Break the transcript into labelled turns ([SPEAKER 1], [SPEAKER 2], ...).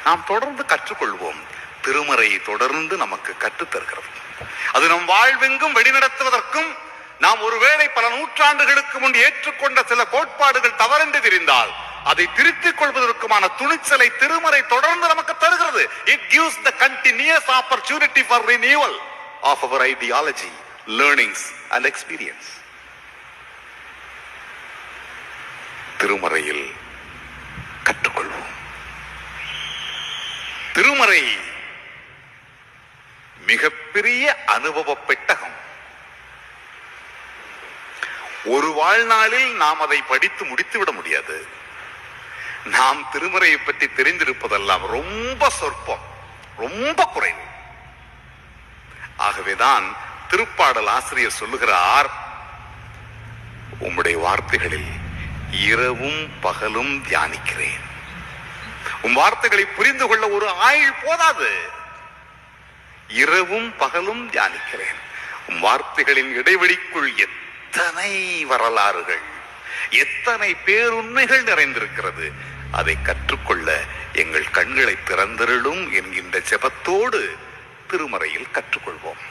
[SPEAKER 1] நாம் தொடர்ந்து கற்றுக்கொள்வோம். திருமறை தொடர்ந்து நமக்கு கற்றுத்தருகிறது. அது நம் வாழ்வெங்கும் வழிநடத்துவதற்கும், நாம் ஒருவேளை பல நூற்றாண்டுகளுக்கு முன் ஏற்றுக்கொண்ட சில கோட்பாடுகள் தவறென்று தெரிந்தால் அதை திருத்திக் கொள்வதற்குமான துணிச்சலை திருமறை தொடர்ந்து நமக்கு தருகிறது. It gives the continuous opportunity for renewal of our ideology, learnings and experience. திருமறையில் கற்றுக்கொள்வோம். திருமறை மிகப்பெரிய அனுபவ பெட்டகம். ஒரு வாழ்நாளில் நாம் அதை படித்து முடித்துவிட முடியாது. நாம் திருமறையை பற்றி தெரிந்திருப்பதெல்லாம் ரொம்ப சொற்பம், ரொம்ப குறைவு. ஆகவேதான் திருப்பாடல் ஆசிரியர் சொல்லுகிறார், உம்முடைய வார்த்தைகளில் இரவும் பகலும் தியானிக்கிறேன். உம் வார்த்தைகளை புரிந்து கொள்ள ஒரு ஆயுள் போதாது. இரவும் பகலும் தியானிக்கிறேன். உம் வார்த்தைகளின் இடைவெளிக்குள் எத்தனை வரலாறுகள், எத்தனை பேருண்மைகள் நிறைந்திருக்கிறது. அதை கற்றுக்கொள்ள எங்கள் கண்களை திறந்தருளும் என்கின்ற ஜெபத்தோடு திருமறையில் கற்றுக்கொள்வோம்.